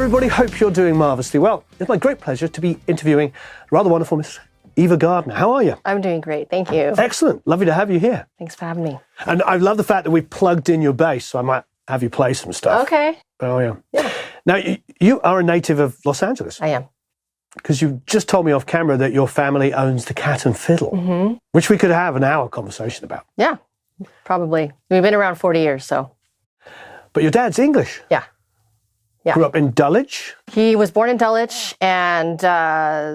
everybody, hope you're doing marvellously well. It's my great pleasure to be interviewing rather wonderful Miss Eva Gardner. How are you? I'm doing great, thank you. Excellent, lovely to have you here. Thanks for having me. And I love the fact that we've plugged in your bass, so I might have you play some stuff. Okay. Oh yeah. Yeah. Now, you are a native of Los Angeles. I am. Because you just told me off camera that your family owns the Cat and Fiddle, which we could have an hour conversation about. Yeah, probably. We've been around 40 years, so. But your dad's English. Yeah. Yeah. Grew up in Dulwich. He was born in Dulwich and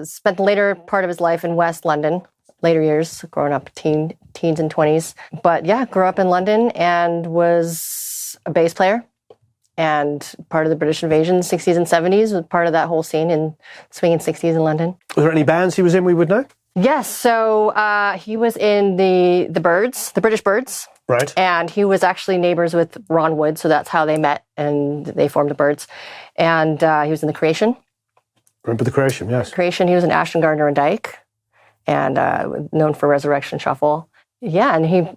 spent the later part of his life in West London, later years, growing up teens and 20s. But yeah, grew up in London and was a bass player and part of the British invasion, 60s and 70s, was part of that whole scene in swinging 60s in London. Were there any bands he was in we would know? Yes, so he was in the Byrds, the British Byrds. Right. And he was actually neighbors with Ron Wood, so that's how they met, and they formed the Byrds. And he was in the Creation. Remember the Creation, yes. Creation, he was in Ashton, Gardner, and Dyke, and known for Resurrection Shuffle. Yeah, and he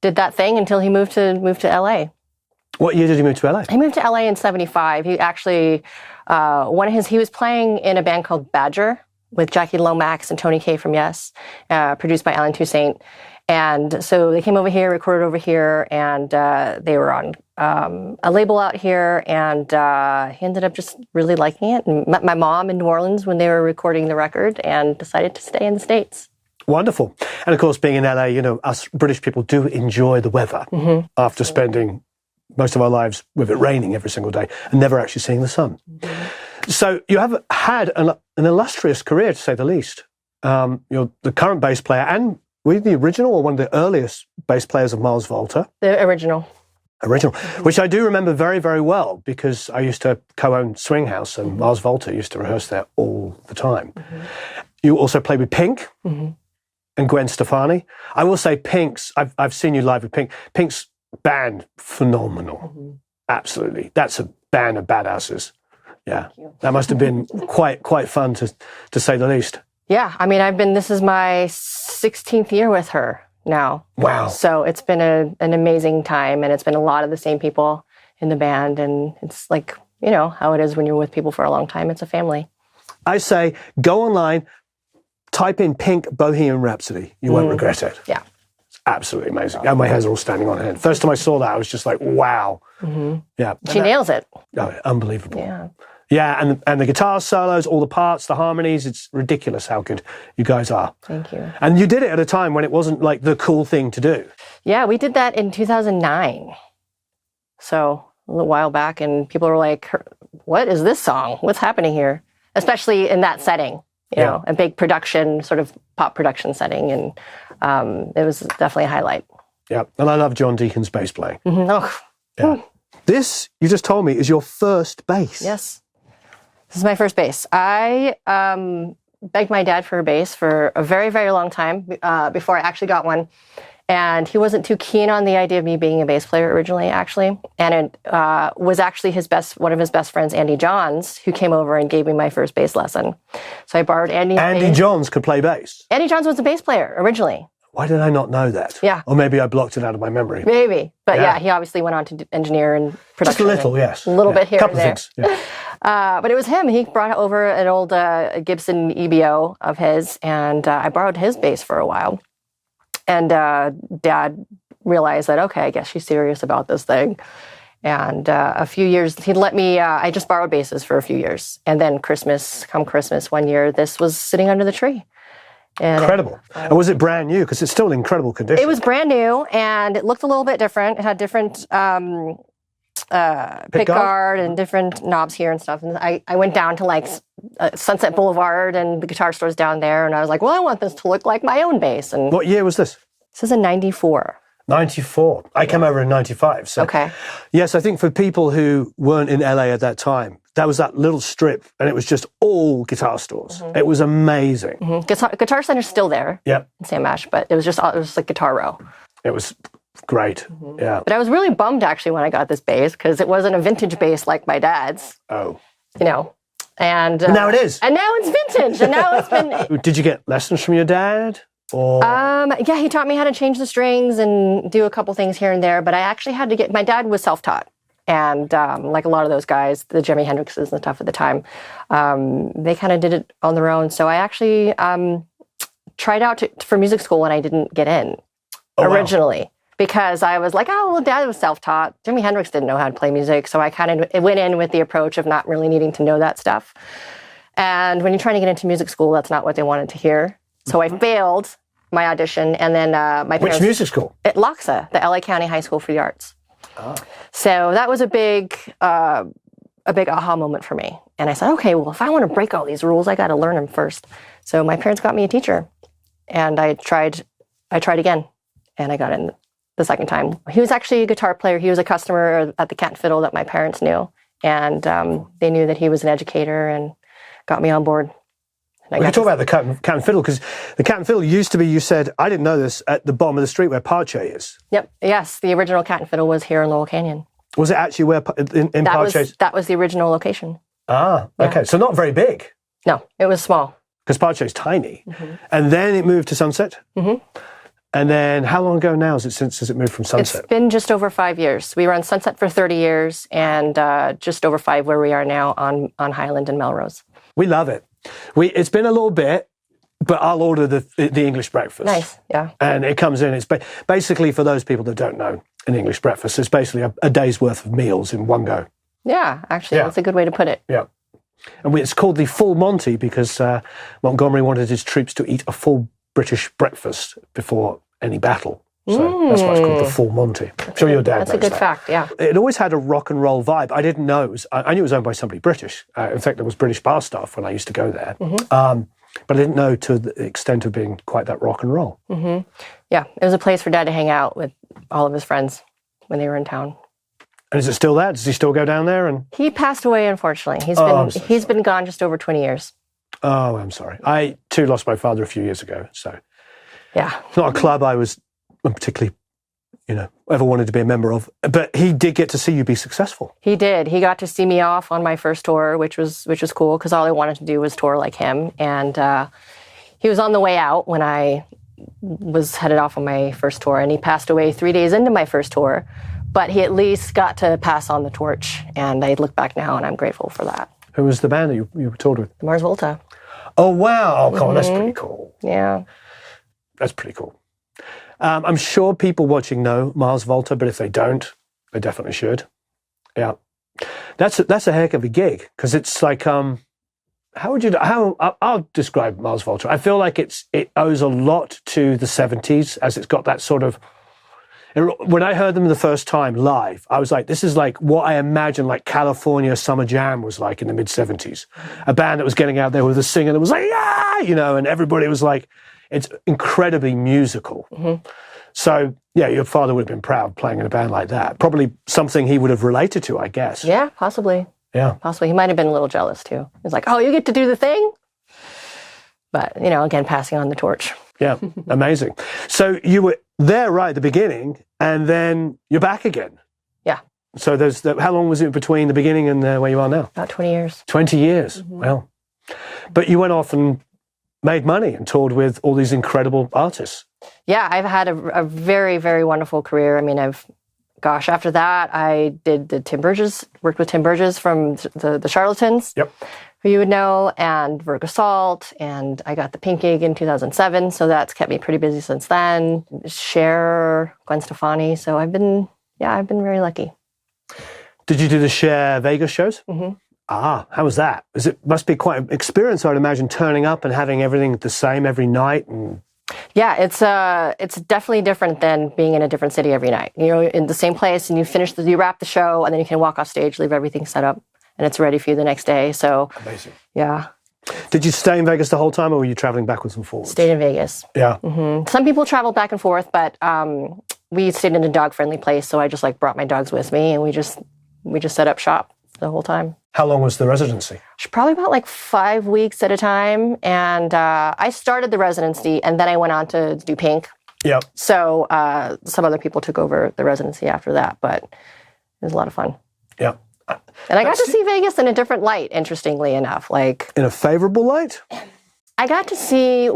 did that thing until he moved to LA. What year did he move to LA? He moved to LA in 75. He actually, he was playing in a band called Badger with Jackie Lomax and Tony Kaye from Yes, produced by Alan Toussaint. And so they came over here, recorded over here, and they were on a label out here, and he ended up just really liking it and met my mom in New Orleans when they were recording the record and decided to stay in the States. Wonderful. And of course, being in LA, you know, us British people do enjoy the weather after spending most of our lives with it raining every single day and never actually seeing the sun. So you have had an illustrious career, to say the least. You're the current bass player, and were you the original or one of the earliest bass players of Mars Volta? The original. Which I do remember very, very well because I used to co-own Swing House and Mars Volta used to rehearse there all the time. You also played with Pink and Gwen Stefani. I will say I've seen you live with Pink. Pink's band, phenomenal. Absolutely. That's a band of badasses. Yeah. That must have been quite fun to say the least. Yeah, I mean, this is my 16th year with her now. Wow. So it's been an amazing time, and it's been a lot of the same people in the band, and it's like, you know, how it is when you're with people for a long time. It's a family. I say, go online, type in Pink Bohemian Rhapsody. You won't regret it. Yeah. It's absolutely amazing. And my hairs are all standing on end. First time I saw that, I was just like, wow. Yeah. She nails it. Oh, unbelievable. Yeah. Yeah, and the guitar solos, all the parts, the harmonies, it's ridiculous how good you guys are. Thank you. And you did it at a time when it wasn't like the cool thing to do. Yeah, we did that in 2009. So a little while back, and people were like, what is this song? What's happening here? Especially in that setting, you know, a big production, sort of pop production setting. And it was definitely a highlight. Yeah, and I love John Deacon's bass playing. Oh. Yeah. This, you just told me, is your first bass. Yes. This is my first bass. I begged my dad for a bass for a very, very long time before I actually got one. And he wasn't too keen on the idea of me being a bass player originally, actually. And it was actually one of his best friends, Andy Johns, who came over and gave me my first bass lesson. So I borrowed Andy's bass. Andy Johns could play bass? Andy Johns was a bass player originally. Why did I not know that? Yeah. Or maybe I blocked it out of my memory. Maybe. But yeah, he obviously went on to engineer and production. Just a little, yes. A little bit here Couple and there. Things. Yeah. But it was him. He brought over an old Gibson EBO of his, and I borrowed his bass for a while. And Dad realized that, okay, I guess she's serious about this thing. And a few years, he'd let me, I just borrowed basses for a few years. And then Christmas one year, this was sitting under the tree. And incredible. And was it brand new? Because it's still in incredible condition. It was brand new, and it looked a little bit different. It had different pickguard and different knobs here and stuff. And I went down to like Sunset Boulevard and the guitar stores down there, and I was like, well, I want this to look like my own bass. And what year was this? This is in 94. 94. I came over in 95. So. Okay. Yes, I think for people who weren't in LA at that time, that was that little strip, and it was just all guitar stores. It was amazing. Guitar Center's still there. Yep. In Sam Ash, but it was just like Guitar Row. It was great. Yeah. But I was really bummed actually when I got this bass because it wasn't a vintage bass like my dad's. Oh. You know. And now it is. And now it's vintage. And now it's been. Did you get lessons from your dad? Or yeah, he taught me how to change the strings and do a couple things here and there. But I actually had to my dad was self-taught. And like a lot of those guys, the Jimi Hendrixes and stuff at the time, they kind of did it on their own. So I actually tried out for music school and I didn't get in originally because I was like, oh, well, Dad was self-taught. Jimi Hendrix didn't know how to play music. So I kind of went in with the approach of not really needing to know that stuff. And when you're trying to get into music school, that's not what they wanted to hear. So I failed my audition. And then my parents... Which music school? At LACHSA, the LA County High School for the Arts. Oh. So that was a big aha moment for me. And I said, okay, well, if I want to break all these rules, I got to learn them first. So my parents got me a teacher. And I tried again. And I got in the second time. He was actually a guitar player. He was a customer at the Cat and Fiddle that my parents knew. And they knew that he was an educator and got me on board. We can talk about the Cat and Fiddle, because the Cat and Fiddle used to be, you said, I didn't know this, at the bottom of the street where Parche is. Yep. Yes, the original Cat and Fiddle was here in Laurel Canyon. Was it actually where in Parche? That was the original location. Ah, okay. Yeah. So not very big. No, it was small. Because Parche is tiny. And then it moved to Sunset? And then how long ago now has it moved from Sunset? It's been just over 5 years. We were on Sunset for 30 years and just over 5 where we are now on Highland and Melrose. We love it. It's been a little bit, but I'll order the English breakfast. Nice, yeah. And it comes in. It's basically, for those people that don't know, an English breakfast. It's basically a day's worth of meals in one go. Yeah, actually, that's a good way to put it. Yeah. And it's called the Full Monty because Montgomery wanted his troops to eat a full British breakfast before any battle. So that's why it's called the Full Monty. I'm sure your dad knows That's a good that. fact, yeah. It always had a rock and roll vibe. I didn't know. I knew it was owned by somebody British. In fact, there was British bar staff when I used to go there. But I didn't know to the extent of being quite that rock and roll. Yeah, it was a place for Dad to hang out with all of his friends when they were in town. And is it still there? Does he still go down there? And he passed away, unfortunately. He's been gone just over 20 years. Oh, I'm sorry. I, too, lost my father a few years ago. So yeah. It's not a club I was particularly, ever wanted to be a member of. But he did get to see you be successful. He did. He got to see me off on my first tour, which was cool because all I wanted to do was tour like him. And he was on the way out when I was headed off on my first tour, and he passed away 3 days into my first tour. But he at least got to pass on the torch, and I look back now, and I'm grateful for that. Who was the band that you toured with? Mars Volta. Oh, wow. Oh, that's pretty cool. Yeah. That's pretty cool. I'm sure people watching know Mars Volta, but if they don't, they definitely should. Yeah. That's a heck of a gig, because it's like, I'll describe Mars Volta. I feel like it owes a lot to the 70s, as it's got that sort of... When I heard them the first time live, I was like, this is like what I imagine like California Summer Jam was like in the mid-70s. A band that was getting out there with a singer that was like, yeah, and everybody was like, it's incredibly musical. So, yeah, your father would have been proud playing in a band like that. Probably something he would have related to, I guess. Yeah, possibly. Yeah. Possibly. He might have been a little jealous, too. He was like, oh, you get to do the thing? But, again, passing on the torch. Yeah, amazing. So you were there right at the beginning, and then you're back again. Yeah. So how long was it between the beginning and where you are now? About 20 years. 20 years, Well. But you went off and made money and toured with all these incredible artists. Yeah, I've had a very, very wonderful career. I mean, after that, I did worked with Tim Burgess from the Charlatans. Yep. Who you would know, and Vertigo Salt, and I got the Pink gig in 2007, so that's kept me pretty busy since then. Cher, Gwen Stefani, so I've been very lucky. Did you do the Cher Vegas shows? How was that? Must be quite an experience, I'd imagine, turning up and having everything the same every night. And yeah, it's definitely different than being in a different city every night. In the same place, and you wrap the show, and then you can walk off stage, leave everything set up, and it's ready for you the next day. So amazing. Yeah. Did you stay in Vegas the whole time, or were you traveling backwards and forwards? Stayed in Vegas. Yeah. Some people traveled back and forth, but we stayed in a dog-friendly place, so I just brought my dogs with me, and we just set up shop the whole time. How long was the residency? Probably about 5 weeks at a time, and I started the residency, and then I went on to do Pink. Yeah. So some other people took over the residency after that, but it was a lot of fun. Yeah. And I got to see Vegas in a different light, interestingly enough. In a favorable light? I got to see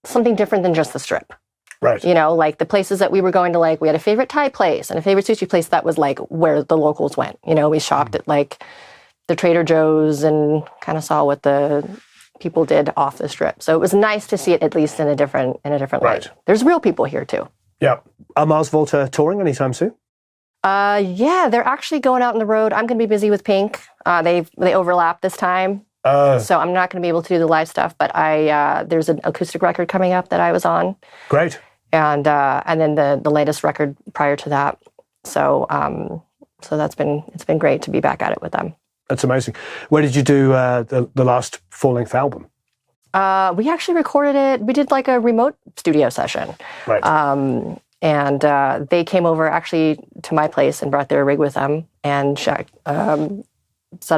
something different than just the Strip. Right. You know, like the places that we were going to, like we had a favorite Thai place and a favorite sushi place that was like where the locals went. You know, we shopped at like the Trader Joe's and kind of saw what the people did off the strip. So it was nice to see it at least in a different Right. light. There's real people here too. Yeah. Are Mars Volta touring anytime soon? Yeah, they're actually going out on the road. I'm going to be busy with Pink. They overlap this time. So I'm not going to be able to do the live stuff, but there's an acoustic record coming up that I was on. Great. And then the latest record prior to that. So it's been great to be back at it with them. That's amazing. Where did you do the last full-length album? We actually recorded it. We did like a remote studio session. Right. And they came over actually to my place and brought their rig with them and set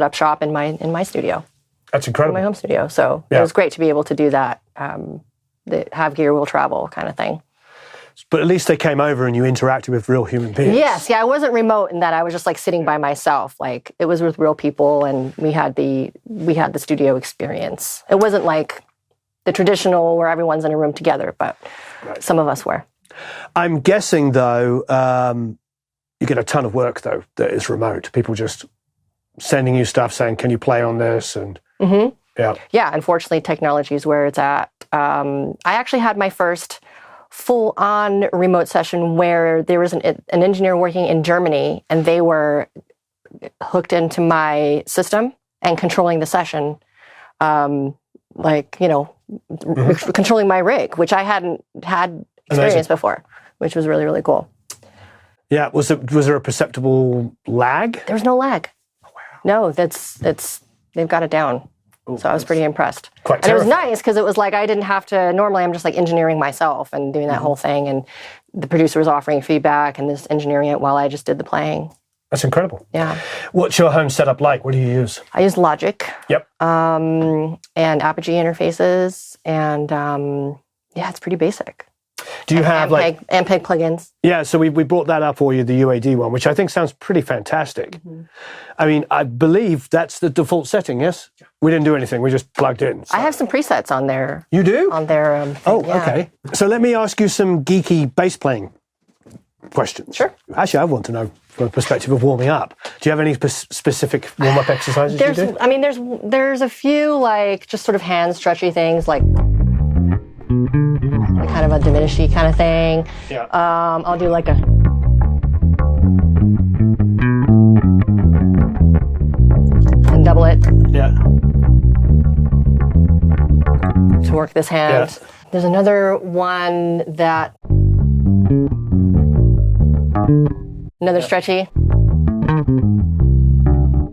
up shop in my studio. That's incredible. In my home studio. So it was great to be able to do that. The have gear will travel kind of thing. But at least they came over and you interacted with real human beings. Yes, yeah, I wasn't remote in that I was just like sitting by myself. Like it was with real people, and we had the studio experience. It wasn't like the traditional where everyone's in a room together, but some of us were. I'm guessing though, you get a ton of work though that is remote. People just sending you stuff saying, "Can you play on this?" And yeah. Unfortunately, technology is where it's at. I actually had my first full-on remote session where there was an engineer working in Germany, and they were hooked into my system and controlling the session, controlling my rig, which I hadn't had experience before, which was really, really cool. Yeah, was there a perceptible lag? There was no lag. Oh, wow. No, they've got it down. Ooh, so I was pretty impressed. Quite and it was nice because it was like I didn't have to, normally I'm just like engineering myself and doing that whole thing, and the producer was offering feedback and this engineering it while I just did the playing. That's incredible. Yeah. What's your home setup like? What do you use? I use Logic. Yep. And Apogee interfaces, and it's pretty basic. Do you have Ampeg plugins? Yeah, so we brought that up for you, the UAD one, which I think sounds pretty fantastic. Mm-hmm. I mean, I believe that's the default setting, yes? We didn't do anything, we just plugged in. So. I have some presets on there. You do? On their okay. So let me ask you some geeky bass playing questions. Sure. Actually, I want to know from a perspective of warming up. Do you have any specific warm-up exercises you do? I mean, there's a few, like, just sort of hand-stretchy things, like kind of a diminishing kind of thing. Yeah. I'll do like a... and double it. Yeah. To work this hand. Yeah. There's another one that... Another stretchy.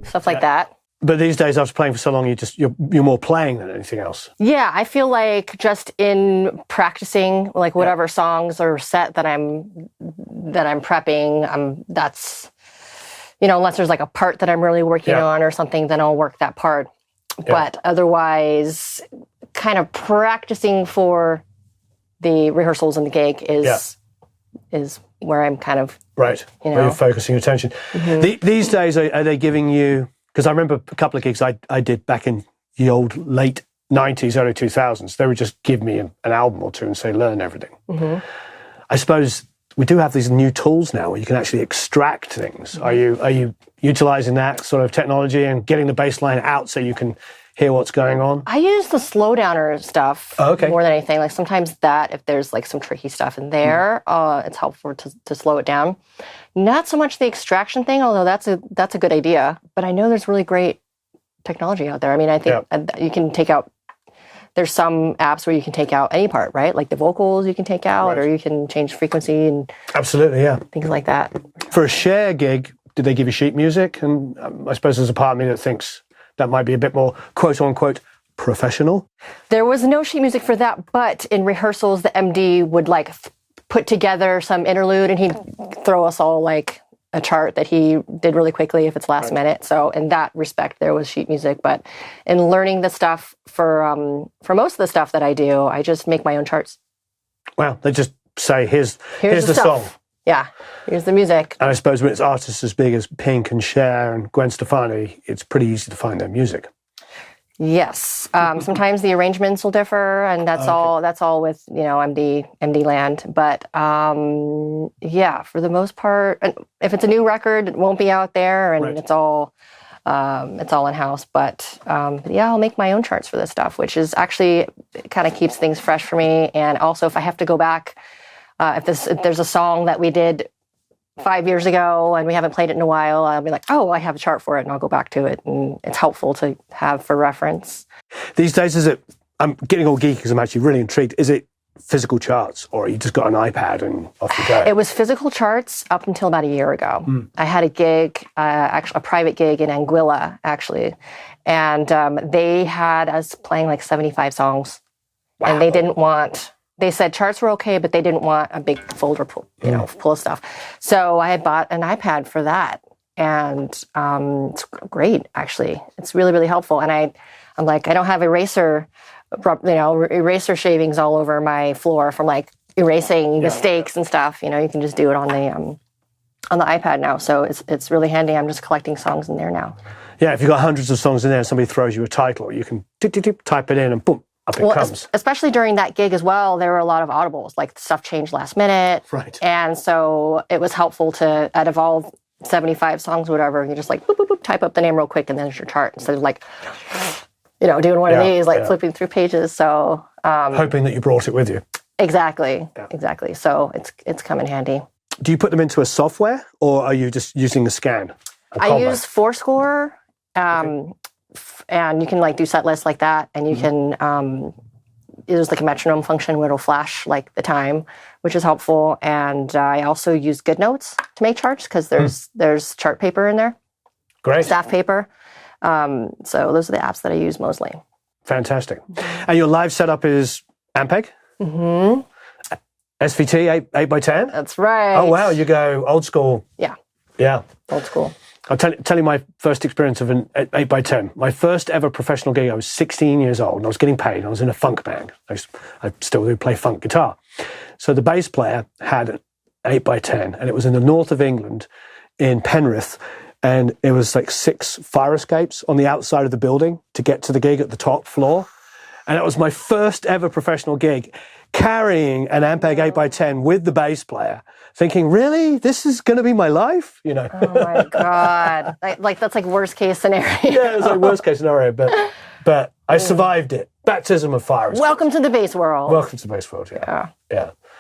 Stuff like that. But these days, after playing for so long, you're more playing than anything else. Yeah, I feel like just in practicing, like whatever songs are set that I'm prepping, that's, unless there's like a part that I'm really working on or something, then I'll work that part. Yeah. But otherwise, kind of practicing for the rehearsals and the gig is where I'm kind of where you're focusing your attention. Mm-hmm. These days, are they giving you? Because I remember a couple of gigs I did back in the old late 90s, early 2000s. They would just give me an album or two and say, learn everything. Mm-hmm. I suppose we do have these new tools now where you can actually extract things. Mm-hmm. Are you utilizing that sort of technology and getting the bass line out so you can hear what's going on? I use the slowdowner stuff more than anything. Like sometimes if there's like some tricky stuff in there, it's helpful to slow it down. Not so much the extraction thing, although that's a good idea. But I know there's really great technology out there. I mean, I think you can take out. There's some apps where you can take out any part, right? Like the vocals you can take out, or you can change frequency and absolutely, things like that. For a share gig, did they give you sheet music? And I suppose there's a part of me that thinks that might be a bit more quote unquote professional. There was no sheet music for that, but in rehearsals, the MD would like put together some interlude, and he'd throw us all like a chart that he did really quickly if it's last minute. So in that respect, there was sheet music. But in learning the stuff for most of the stuff that I do, I just make my own charts. Wow, they just say, here's the song. Yeah, here's the music. And I suppose when it's artists as big as Pink and Cher and Gwen Stefani, it's pretty easy to find their music. Yes. Sometimes the arrangements will differ, and that's all. That's all with MD land. But yeah, for the most part, and if it's a new record, it won't be out there, and Right. it's all in house. But yeah, I'll make my own charts for this stuff, which is actually kind of keeps things fresh for me. And also, if I have to go back, if there's a song that we did 5 years ago and we haven't played it in a while, I'll be like, oh, I have a chart for it, and I'll go back to it, and it's helpful to have for reference. These days, is it? I'm getting all geeky because I'm actually really intrigued. Is it physical charts, or you just got an iPad and off you go? It was physical charts up until about a year ago. I had a gig, actually a private gig in Anguilla, actually, and they had us playing like 75 songs, and they didn't want. They said charts were okay, but they didn't want a big folder full of stuff. So I had bought an iPad for that, and it's great, actually. It's really, really helpful. And I'm like, I don't have eraser shavings all over my floor from like erasing mistakes and stuff. You can just do it on the iPad now. So it's really handy. I'm just collecting songs in there now. Yeah, if you've got hundreds of songs in there and somebody throws you a title, you can type it in and boom, up it comes. Especially during that gig as well, there were a lot of audibles, like stuff changed last minute. Right. And so it was helpful to, out of all 75 songs, whatever, you just like, boop, boop, boop, type up the name real quick and then there's your chart. Instead of like, doing one of these, like flipping through pages. So hoping that you brought it with you. Exactly. So it's come in handy. Do you put them into a software, or are you just using a scan? I use Fourscore, and you can like do set lists like that, and you can there's like a metronome function where it'll flash like the time, which is helpful. And I also use GoodNotes to make charts because there's chart paper in there. Great. Staff paper. So those are the apps that I use mostly. Fantastic. And your live setup is Ampeg? Mm-hmm. SVT 8x10? That's right. Oh, wow. You go old school. Yeah. Yeah. Old school. I'll tell you my first experience of an 8x10. My first ever professional gig, I was 16 years old and I was getting paid. I was in a funk band. I still do play funk guitar. So the bass player had an 8x10 and it was in the north of England in Penrith. And it was like 6 fire escapes on the outside of the building to get to the gig at the top floor. And it was my first ever professional gig, carrying an Ampeg 8x10 with the bass player, thinking, really? This is going to be my life? Oh my God. Like that's like worst case scenario. Yeah, it was like worst case scenario, but I survived it. Baptism of fire. Welcome to the bass world. Welcome to the bass world, yeah.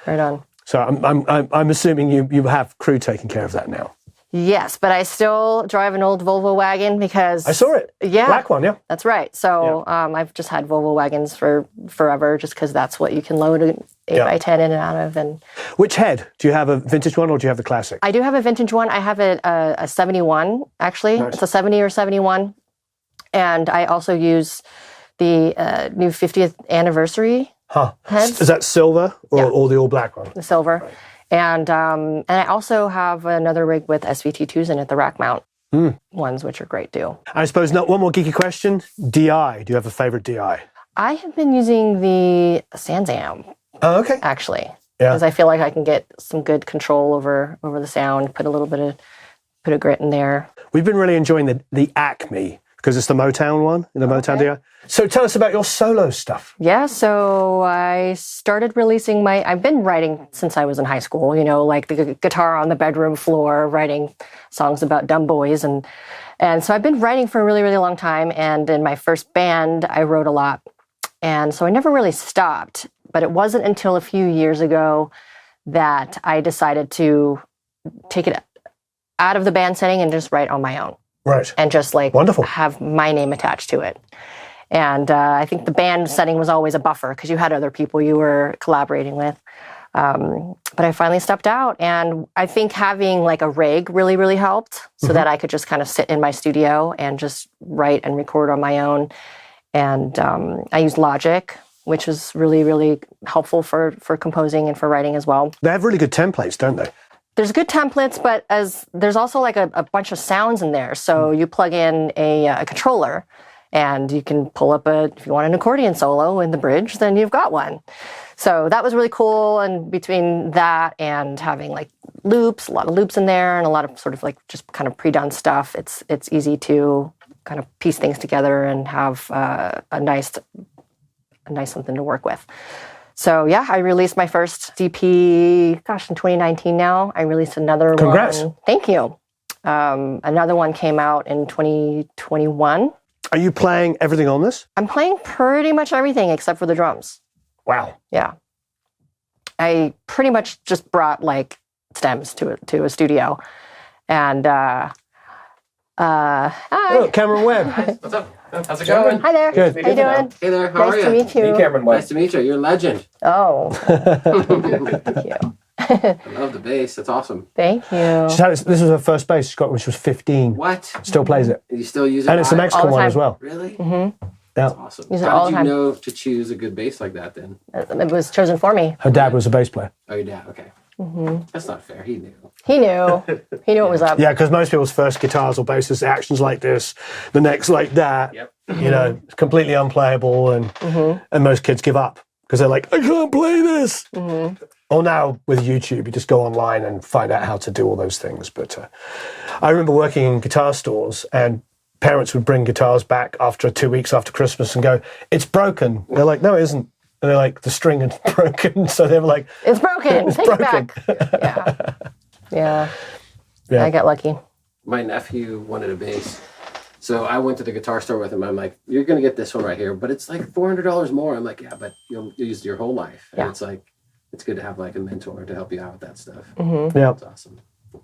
Right on. So I'm assuming you have crew taking care of that now. Yes, but I still drive an old Volvo wagon because... I saw it. Yeah. Black one, yeah. That's right. So I've just had Volvo wagons for forever just because that's what you can load an 8x10 in and out of. And which head? Do you have a vintage one or do you have the classic? I do have a vintage one. I have a 71, actually. Nice. It's a 70 or 71. And I also use the new 50th anniversary heads. Is that silver or the all black one? The silver. Right. And I also have another rig with SVT2s in it, the rack mount ones, which are great too. I suppose one more geeky question. DI. Do you have a favorite DI? I have been using the Sansamp. Oh, okay. Actually. Yeah. Because I feel like I can get some good control over the sound, put a grit in there. We've been really enjoying the Acme because it's the Motown one, the Motown DI. So tell us about your solo stuff. Yeah, so I started releasing I've been writing since I was in high school, like the guitar on the bedroom floor, writing songs about dumb boys. And so I've been writing for a really, really long time. And in my first band, I wrote a lot. And so I never really stopped. But it wasn't until a few years ago that I decided to take it out of the band setting and just write on my own. Right. And just Wonderful. Have my name attached to it. And I think the band setting was always a buffer because you had other people you were collaborating with. But I finally stepped out, and I think having like a rig really, really helped so that I could just kind of sit in my studio and just write and record on my own. And I used Logic, which was really, really helpful for composing and for writing as well. They have really good templates, don't they? There's good templates, but there's also like a bunch of sounds in there. So you plug in a controller, and you can pull up if you want an accordion solo in the bridge, then you've got one. So that was really cool. And between that and having like loops, a lot of loops in there, and a lot of sort of like just kind of pre-done stuff, it's easy to kind of piece things together and have a nice something to work with. So yeah, I released my first DP, in 2019 now. I released another Congrats. one. Thank you. Another one came out in 2021. Are you playing everything on this? I'm playing pretty much everything except for the drums. Wow. Yeah. I pretty much just brought like stems to a studio. And hi. Oh, Cameron Webb. What's up? How's it going? Hi there. Good. How you doing? Hey there, how are Nice you? to meet you. Hey, Cameron. Nice to meet you. You're a legend. Oh. Thank you. I love the bass. That's awesome. Thank you. This was her first bass she got when she was 15. What? Still plays it. You still use it? And it's a live? Mexican All the one time. as well. Really? Mm-hmm. Yeah. That's awesome. Use it How all did the you time. know to choose a good bass like that then? It was chosen for me. Her dad was a bass player. Oh, your dad. Okay. That's not fair. He knew. He knew. He knew it was up. Yeah, because most people's first guitars or basses, the action's like this, the neck's like that. Yep. You know, it's completely unplayable, and most kids give up because they're like, I can't play this. Or now with YouTube, you just go online and find out how to do all those things. But I remember working in guitar stores, and parents would bring guitars back after 2 weeks after Christmas and go, it's broken. They're like, no, it isn't. And they're like, the string is broken. So they were like, It's broken. Take broken. it back. Yeah. Yeah. I got lucky. My nephew wanted a bass. So I went to the guitar store with him. I'm like, you're going to get this one right here, but it's like $400 more. I'm like, yeah, but you'll use your whole life. And Yeah. it's like, it's good to have like a mentor to help you out with that stuff. yeah, That's awesome.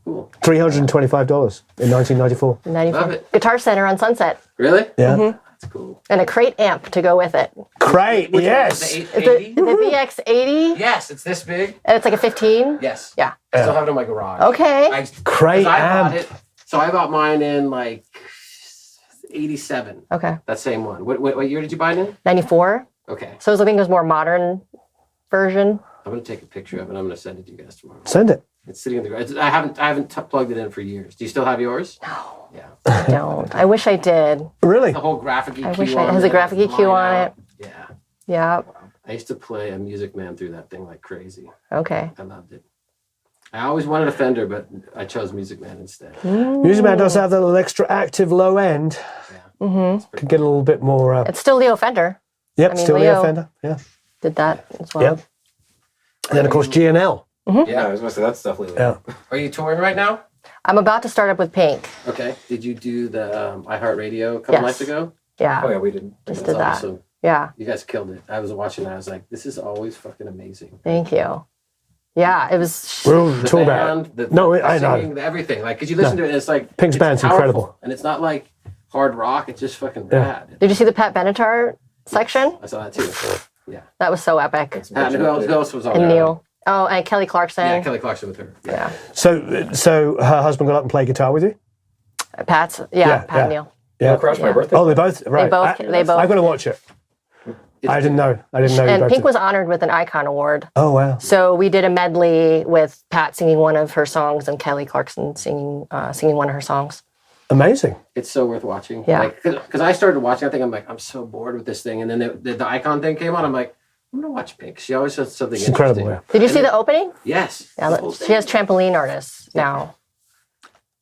Cool. $325 in 1994. 94. Love it. Guitar Center on Sunset. Really? Yeah. That's cool. And a crate amp to go with it. Great, Which one? yes. The Is it 880? the VX80? Yes, it's this big. And it's like a 15? Yes. Yeah. I still have it in my garage. Okay. Great 'cause I amp. bought it. So I bought mine in like 87. Okay. That same one. What year did you buy it in? 94. Okay. So I think it was more modern version. I'm gonna take a picture of it. I'm gonna send it to you guys tomorrow. Send it. It's sitting in the garage. I haven't plugged it in for years. Do you still have yours? No, Yeah. I don't. I wish I did. Really? The whole graphic EQ. I wish on it has a it, graphic EQ line on out. it. Yeah. Yeah. I used to play a Music Man through that thing like crazy. Okay. I loved it. I always wanted a Fender, but I chose Music Man instead. Music Man does have that little extra active low end. Yeah. Could get a little bit more. It's still Leo Fender. Yep, I mean, still Leo- Leo Fender. Yeah. Did that as well. Yep. And then, of course, G&L. Yeah, I was gonna say that's definitely. Yeah. Are you touring right now? I'm about to start up with Pink. Okay. Did you do the iHeartRadio a couple Yes. nights ago? Yeah. Oh yeah, we didn't. Just That's did that. awesome. Yeah. You guys killed it. I was watching that. I was like, this is always fucking amazing. Thank you. Yeah. It was. We'll The talk band, about the, No, the I know. singing, the everything. Like, 'cause you listen to it and it's like... Pink's it's band's powerful, incredible. And it's not like hard rock. It's just fucking Yeah. rad. Did you see the Pat Benatar section? I saw that too. Yeah. That was so epic. And who else was on And there? Neil. Oh, and Kelly Clarkson. Yeah, Kelly Clarkson with her. Yeah. So her husband got up and played guitar with you? Pat's. Yeah. Yeah, Pat yeah. and Neil. Yeah. Crashed my Yeah. birthday. Oh, they both? Right. They both. I've got to watch it. I didn't know. I didn't know you And both Pink did. was honored with an Icon Award. Oh, wow. So we did a medley with Pat singing one of her songs and Kelly Clarkson singing one of her songs. Amazing. It's so worth watching. Yeah. Like, because I started watching, I think I'm like, I'm so bored with this thing. And then the Icon thing came on. I'm like, I'm going to watch Pink. She always says something It's incredible, interesting. Did you see the opening? Yes. Yeah, The whole she thing. has trampoline artists now.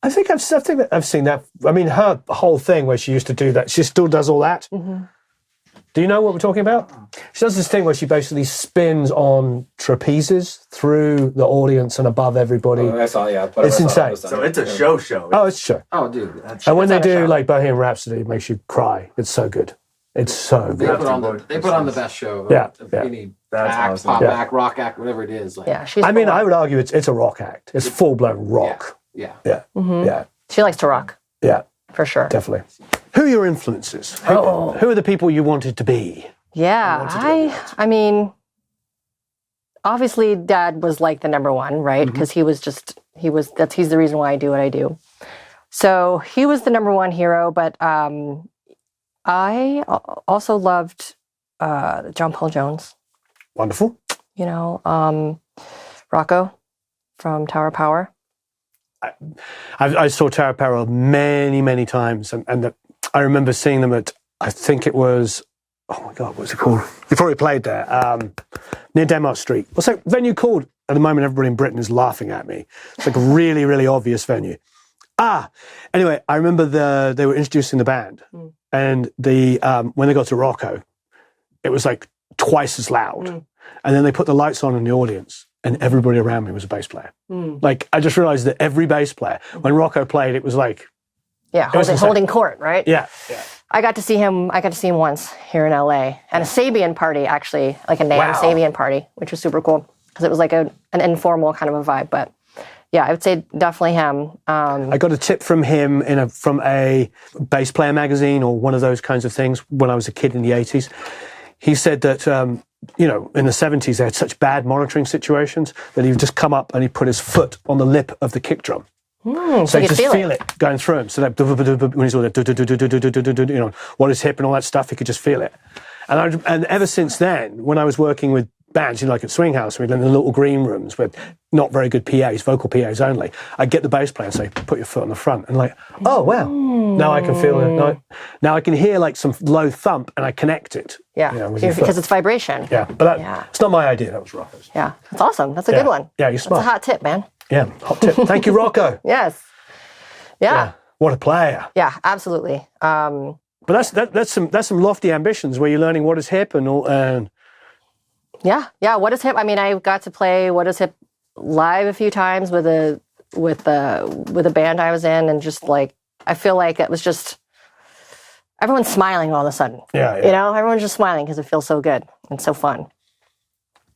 I think I've seen that. I mean, her whole thing where she used to do that, she still does all that. Mm-hmm. Do you know what we're talking about? She does this thing where she basically spins on trapezes through the audience and above everybody. I saw. Yeah, but It's insane. So it's a show. Oh, it's sure. Oh, dude. And when they It's not a do show. like Bohemian Rhapsody, it makes you cry. It's so good. It's so They good. put on the best show. Yeah, Of yeah. any That's act, awesome. pop Yeah. act, rock act, whatever it is. Like, Yeah, she's. I mean, full I on. would argue it's a rock act. It's full blown rock. Yeah. Yeah, yeah, She likes to rock yeah, for sure. definitely. Who are your influences? Who are the people you wanted to be? Yeah, I mean, obviously, Dad was like the number one, right? Because he's the reason why I do what I do. So he was the number one hero, but I also loved John Paul Jones. Wonderful. You know, Rocco from Tower of Power. I saw Tower Power many, many times, and I remember seeing them at, I think it was, oh my God, what's it called? You probably played there, near Denmark Street. What's that venue called? At the moment, everybody in Britain is laughing at me. It's like a really, really obvious venue. Anyway, I remember they were introducing the band, and when they got to Rocco, it was like twice as loud. And then they put the lights on in the audience, and everybody around me was a bass player. Like, I just realized that every bass player, when Rocco played, it was like... Yeah, holding court, right? Yeah. I got to see him once here in LA, and a Sabian party, actually, like a NAMM Sabian party, which was super cool, because it was like an informal kind of a vibe. But yeah, I would say definitely him. I got a tip from him from a bass player magazine or one of those kinds of things when I was a kid in the 80s. He said that, in the 70s, they had such bad monitoring situations that he would just come up and he'd put his foot on the lip of the kick drum. So you just feel it going through him. So that when he's all that, what is hip and all that stuff, he could just feel it. And ever since then, when I was working with bands, like at Swing House, we'd in the little green rooms with not very good PAs, vocal PAs only, I'd get the bass player and say, put your foot on the front. And like, oh, wow. Now I can feel it. Now I can hear like some low thump and I connect it. Yeah, because it's vibration. Yeah, but it's not my idea. That was Rocco's. Yeah, that's awesome. That's a good one. Yeah, you're smart. That's a hot tip, man. Yeah, hot tip. Thank you, Rocco. Yes. Yeah. What a player. Yeah, absolutely. But that's some lofty ambitions where you're learning what is hip and all. Yeah. What is hip? I mean, I got to play What is Hip live a few times with a band I was in, and just like I feel like it was just everyone's smiling all of a sudden. Yeah. Everyone's just smiling because it feels so good and so fun.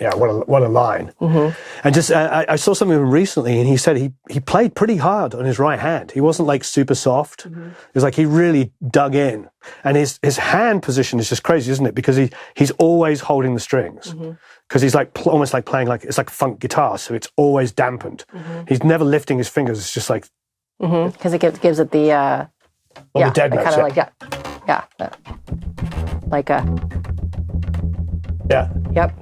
Yeah, what a line. And just I saw something of him recently, and he said he played pretty hard on his right hand. He wasn't like super soft. It was like he really dug in, and his hand position is just crazy, isn't it? Because he's always holding the strings, because he's like almost like playing like it's like funk guitar, so it's always dampened. He's never lifting his fingers. It's just like because it gives it the the dead notes, kind of like yep.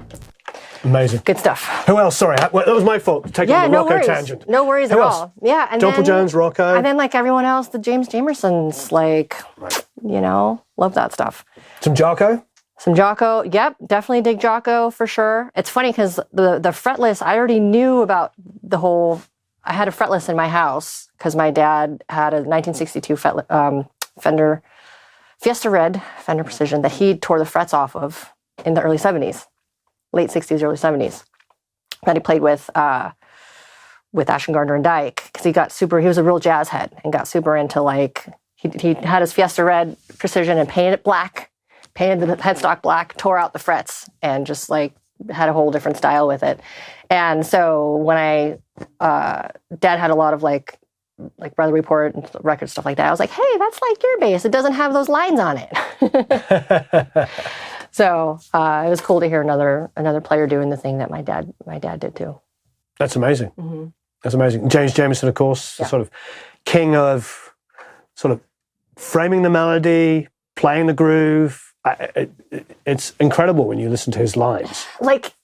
Amazing. Good stuff. Who else? Sorry, that was my fault. Taking the Rocco tangent. No worries Who at else? all. Yeah, and Doppel Jones, Rocco. And then like everyone else, the James Jamersons, like, love that stuff. Some Jocko? Some Jocko. Yep, definitely dig Jocko for sure. It's funny because the fretless, I already knew about the whole, I had a fretless in my house because my dad had a 1962 Fender Fiesta Red, Fender Precision, that he tore the frets off of in the early 70s. Late 60s, early 70s, that he played with Ashton Gardner and Dyke, because he was a real jazz head and got super into like, he had his Fiesta Red Precision and painted it black, painted the headstock black, tore out the frets, and just like had a whole different style with it. And so when Dad had a lot of like Brother Report and record stuff like that, I was like, hey, that's like your bass. It doesn't have those lines on it. So it was cool to hear another player doing the thing that my dad did too. That's amazing. That's amazing. James Jamerson, of course, the sort of king of sort of framing the melody, playing the groove. It's incredible when you listen to his lines. Like,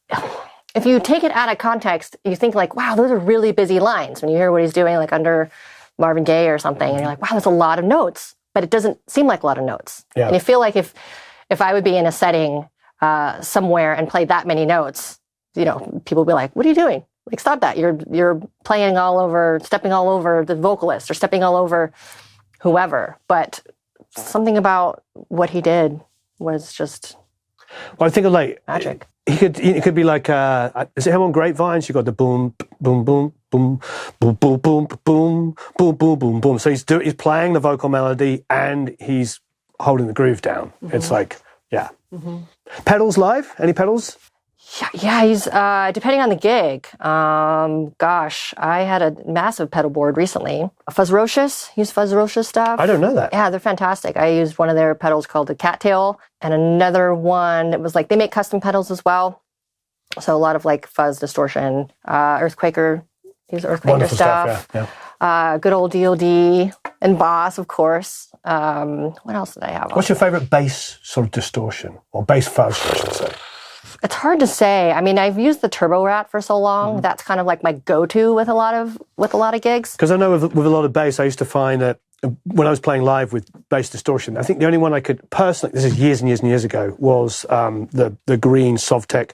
if you take it out of context, you think like, wow, those are really busy lines. When you hear what he's doing, like under Marvin Gaye or something, and you're like, wow, that's a lot of notes. But it doesn't seem like a lot of notes. Yeah. And you feel like if I would be in a setting somewhere and play that many notes, people would be like, what are you doing? Like, stop that. You're playing all over, stepping all over the vocalist or stepping all over whoever. But something about what he did was just I think of like magic. It could be like, is it him on Grapevines? You got the boom, boom, boom, boom, boom, boom, boom, boom, boom, boom, boom, boom. So he's playing the vocal melody and he's holding the groove down. It's like, Pedals live? Any pedals? Yeah, he's depending on the gig. Gosh, I had a massive pedal board recently. Fuzzrocious, use Fuzzrocious stuff. I don't know that. Yeah, they're fantastic. I used one of their pedals called the Cattail, and another one that was like, they make custom pedals as well. So a lot of like fuzz distortion, Earthquaker, use Earthquaker Wonderful stuff. Good old DOD and Boss, of course. What else did I have? What's your favorite bass sort of distortion or bass fuzz, I should say? It's hard to say. I mean, I've used the Turbo Rat for so long. That's kind of like my go-to with a lot of gigs. Because I know with a lot of bass, I used to find that when I was playing live with bass distortion, I think the only one I could personally, this is years and years and years ago, was the green Sovtek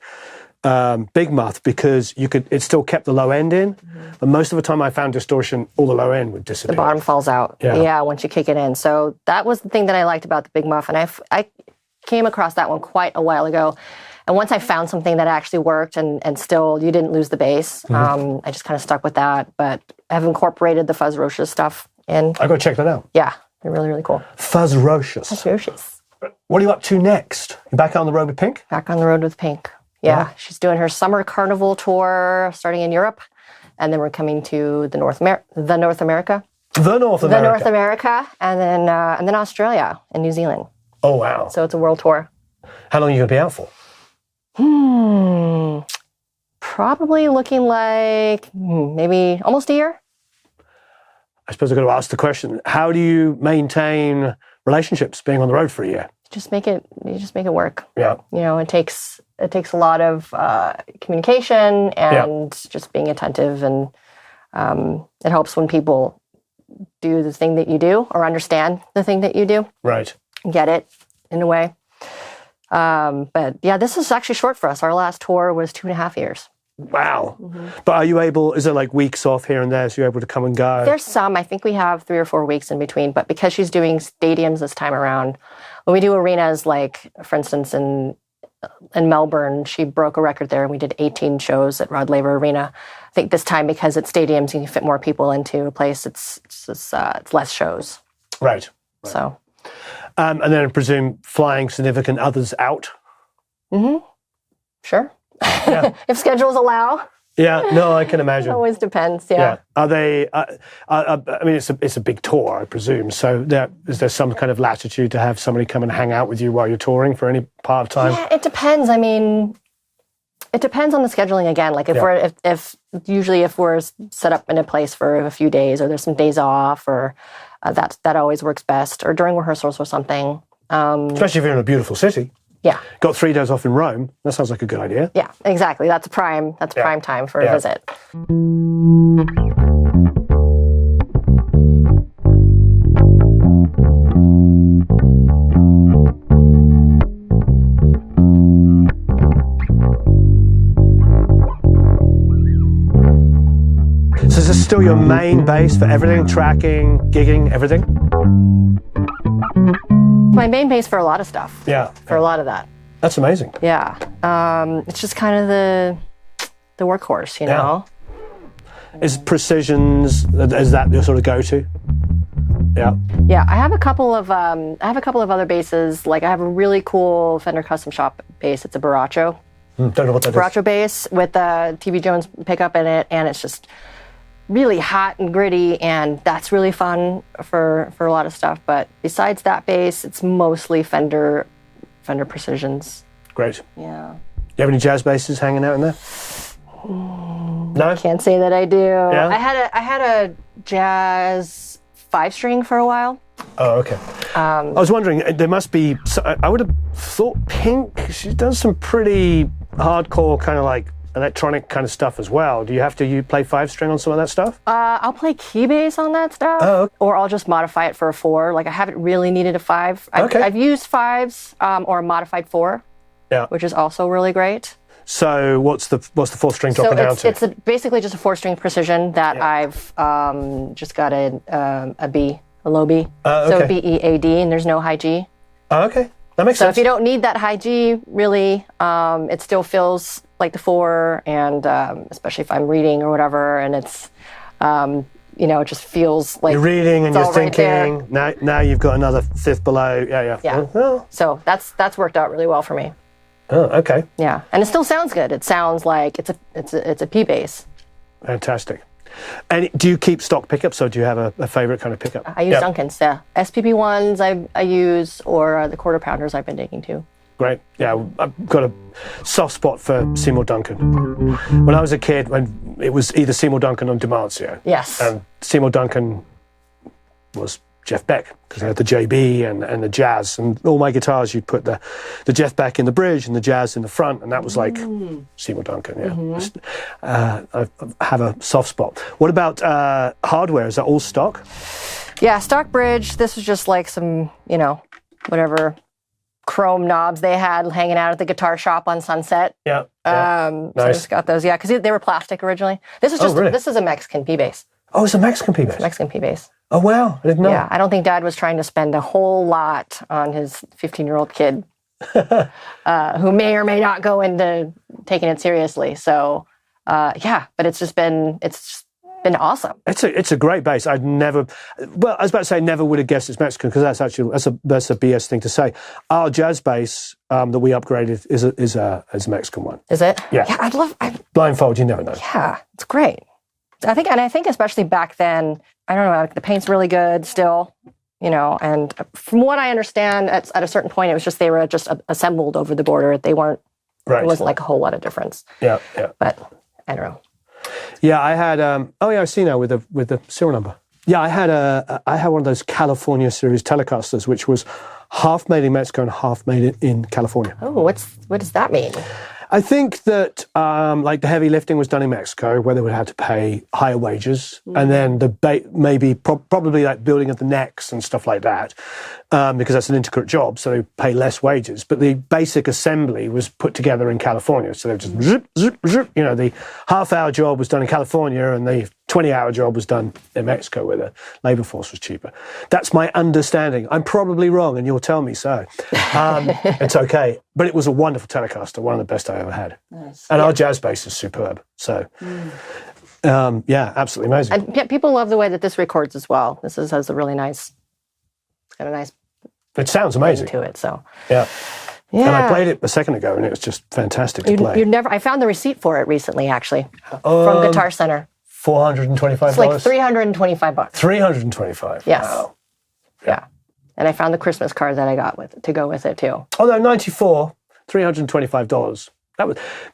Big Muff because it still kept the low end in, but most of the time I found distortion, all the low end would disappear. The bottom falls out. Yeah. Yeah, once you kick it in. So that was the thing that I liked about the Big Muff, and I came across that one quite a while ago. And once I found something that actually worked and still you didn't lose the bass, I just kind of stuck with that. But I've incorporated the Fuzzrocious stuff in. I got to check that out. Yeah, they're really, really cool. Fuzzrocious. Fuzzrocious. What are you up to next? You back on the road with Pink? Back on the road with Pink. Yeah, she's doing her summer carnival tour starting in Europe, and then we're coming to the North America, The North America. and then Australia and New Zealand. Oh, wow. So it's a world tour. How long are you going to be out for? Probably looking like maybe almost a year. I suppose I've got to ask the question, how do you maintain relationships being on the road for a year? You just make it work. Yeah. You know, it takes a lot of communication and just being attentive, and it helps when people do the thing that you do or understand the thing that you do. Right. Get it in a way. But yeah, this is actually short for us. Our last tour was 2.5 years. Wow. But are you able, is there like weeks off here and there so you're able to come and go? There's some. I think we have 3 or 4 weeks in between, but because she's doing stadiums this time around, when we do arenas, like for instance in Melbourne, she broke a record there and we did 18 shows at Rod Laver Arena. I think this time, because it's stadiums, you can fit more people into a place, it's less shows. Right. So. And then I presume flying significant others out? Sure. Yeah. If schedules allow. Yeah, no, I can imagine. It always depends, yeah. Are they, I mean, it's a big tour, I presume, so is there some kind of latitude to have somebody come and hang out with you while you're touring for any part of time? Yeah, it depends. I mean, it depends on the scheduling again. Like if we're set up in a place for a few days, or there's some days off, or that always works best, or during rehearsals or something. Especially if you're in a beautiful city. Yeah. Got 3 days off in Rome. That sounds like a good idea. Yeah, exactly. That's prime time for a visit. So is this still your main base for everything? Tracking, gigging, everything? My main base for a lot of stuff. Yeah. For a lot of that. That's amazing. Yeah. It's just kind of the workhorse, you know? Is Precisions, is that your sort of go-to? Yeah. Yeah, I have a couple of other basses. Like I have a really cool Fender Custom Shop bass. It's a Baracho. Don't know what that is. Baracho bass with a TV Jones pickup in it, and it's just really hot and gritty, and that's really fun for a lot of stuff. But besides that bass, it's mostly Fender Precisions. Great. Yeah. Do you have any jazz basses hanging out in there? No? Can't say that I do. Yeah? I had a jazz 5-string for a while. Oh, okay. I was wondering, there must be, I would have thought Pink, she does some pretty hardcore kind of like electronic kind of stuff as well. Do you have to play 5-string on some of that stuff? I'll play key bass on that stuff, okay. Or I'll just modify it for a 4. Like I haven't really needed a 5. I've used 5s or a modified 4, which is also really great. So what's the 4th string dropping down to? It's basically just a 4-string Precision that I've just got a B, a low B. So B, E, A, D, and there's no high G. Okay, that makes sense. So if you don't need that high G, really, it still feels like the 4, and especially if I'm reading or whatever, and it's, it just feels like you're reading and you're thinking. Right now you've got another 5th below. Yeah. Well, so that's worked out really well for me. Oh, okay. Yeah, and it still sounds good. It sounds like it's a P bass. Fantastic. And do you keep stock pickups, or do you have a favorite kind of pickup? I use Duncan's. Yeah, SPP ones I use, or the quarter pounders I've been digging too. Great. Yeah, I've got a soft spot for Seymour Duncan. When I was a kid, when it was either Seymour Duncan or DiMarzio. Yes. And Seymour Duncan was Jeff Beck, because I had the JB and the Jazz, and all my guitars you'd put the Jeff Beck in the bridge and the Jazz in the front, and that was like Seymour Duncan. Yeah. I have a soft spot. What about hardware? Is that all stock? Yeah, stock bridge. This was just like some, whatever chrome knobs they had hanging out at the guitar shop on Sunset. Yeah. So I Nice. just got those. Yeah, because they were plastic originally. This is just really? this is a Mexican P bass. Oh, it's a Mexican P bass. Mexican P bass. Oh, wow. I didn't know. Yeah, I don't think Dad was trying to spend a whole lot on his 15-year-old kid, who may or may not go into taking it seriously. So, yeah, but it's been awesome. It's a great bass. I'd never, well, I was about to say never would have guessed it's Mexican because that's a BS thing to say. Our jazz bass that we upgraded is a Mexican one. Is it? Yeah. Yeah, Blindfold, you never know. yeah, it's great. I think especially back then, I don't know, like the paint's really good still, and from what I understand, at a certain point, it was just they were just assembled over the border. They weren't, Right. It wasn't like a whole lot of difference. Yeah. But I don't know. Yeah, I had. I see now with the serial number. Yeah, I had one of those California series Telecasters, which was half made in Mexico and half made in California. Oh, what does that mean? I think that like the heavy lifting was done in Mexico, where they would have to pay higher wages, and then the probably like building of the necks and stuff like that, because that's an intricate job, so they pay less wages. But the basic assembly was put together in California, so they just zip, zip, zip. The half-hour job was done in California, and the 20-hour job was done in Mexico, where the labor force was cheaper. That's my understanding. I'm probably wrong, and you'll tell me so. It's okay. But it was a wonderful Telecaster, one of the best I ever had. Nice. And our jazz bass is superb. So, yeah, absolutely amazing. And people love the way that this records as well. This has a really nice, it's got a nice It sounds ring amazing. to it. So, Yeah. yeah. And I played it a second ago, and it was just fantastic to play. I found the receipt for it recently, actually, from Guitar Center. $425. It's like $325. $325. Yes. Wow. Yeah. And I found the Christmas card that I got to go with it too. Oh no, 94, $325.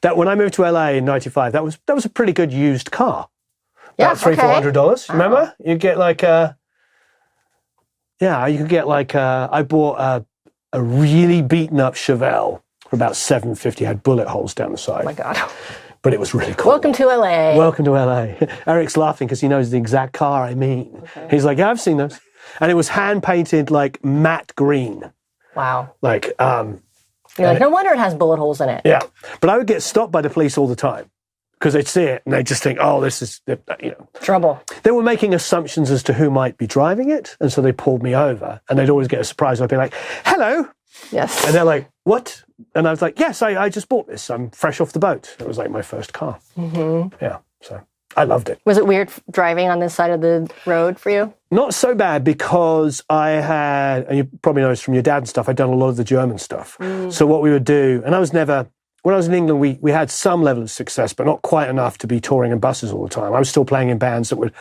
That when I moved to LA in 95, that was a pretty good used car. Yeah, About $300-400. Remember? You get like you could get like I bought a really beaten up Chevelle for about $750. Had bullet holes down the side. Oh my God. But it was really cool. Welcome to LA. Welcome to LA. Eric's laughing because he knows the exact car I mean. Okay. He's like, yeah, I've seen those. And it was hand painted like matte green. Wow. Like, You're like, no wonder it has bullet holes in it. yeah. But I would get stopped by the police all the time because they'd see it and they'd just think, oh, this is, Trouble. They were making assumptions as to who might be driving it. And so they pulled me over and they'd always get a surprise. I'd be like, hello. Yes. And they're like, what? And I was like, yes, I just bought this. I'm fresh off the boat. It was like my first car. Mm-hmm. Yeah. So I loved it. Was it weird driving on this side of the road for you? Not so bad because I had, and you probably noticed from your dad and stuff, I'd done a lot of the German stuff. So what we would do, and when I was in England, we had some level of success, but not quite enough to be touring in buses all the time. I was still playing in bands that would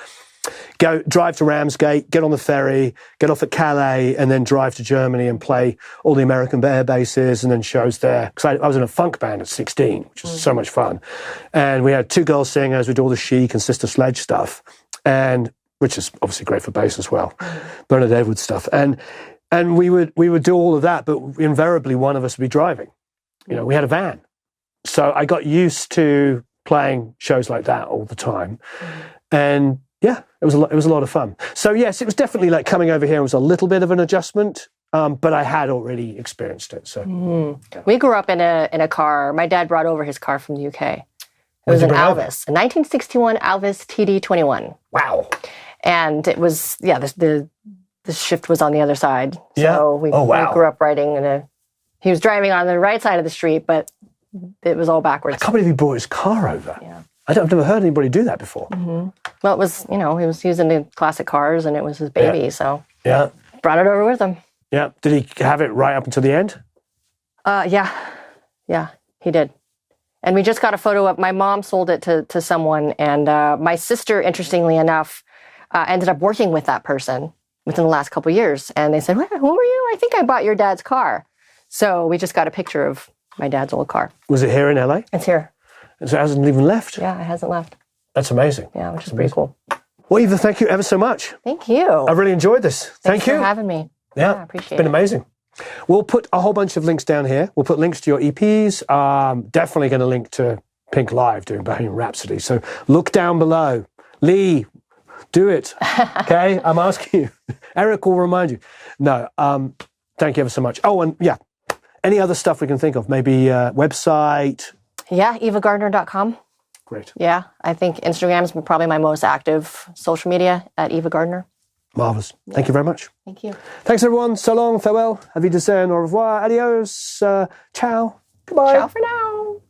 drive to Ramsgate, get on the ferry, get off at Calais, and then drive to Germany and play all the American air bases and then shows there. Because I was in a funk band at 16, which was so much fun. And we had two girl singers, we'd do all the Chic and Sister Sledge stuff, and which is obviously great for bass as well, Bernard Edwards stuff. And we would do all of that, but invariably one of us would be driving. We had a van. So I got used to playing shows like that all the time. And yeah, it was a lot of fun. So yes, it was definitely like coming over here was a little bit of an adjustment, but I had already experienced it. So we grew up in a car. My dad brought over his car from the UK. It was an Alvis, a 1961 Alvis TD21. Wow. And it was the shift was on the other side. So we grew up riding he was driving on the right side of the street, but it was all backwards. I can't believe he brought his car over. Yeah. I've never heard anybody do that before. Mm-hmm. Well, it was, he was using the classic cars and it was his baby, so brought it over with him. Yeah. Did he have it right up until the end? Yeah, he did. And we just got a photo of, my mom sold it to someone, and my sister, interestingly enough, ended up working with that person within the last couple of years. And they said, who were you? I think I bought your dad's car. So we just got a picture of my dad's old car. Was it here in LA? It's here. So it hasn't even left? Yeah, it hasn't left. That's amazing. Yeah, which is pretty cool. Well, Eva, thank you ever so much. Thank you. I've really enjoyed this. Thanks Thank you for having me. Yeah, I appreciate it. It's been amazing. We'll put a whole bunch of links down here. We'll put links to your EPs. Definitely going to link to Pink Live doing Bohemian Rhapsody. So look down below. Lee, do it. Okay? I'm asking you. Eric will remind you. No, thank you ever so much. Oh, and yeah, any other stuff we can think of? Maybe website? Yeah, evagardner.com. Great. Yeah, I think Instagram is probably my most active social media at Eva Gardner. Marvellous. Thank you very much. Thank you. Thanks, everyone. So long, farewell, auf Wiedersehen, au revoir, adios, ciao, goodbye. Ciao for now.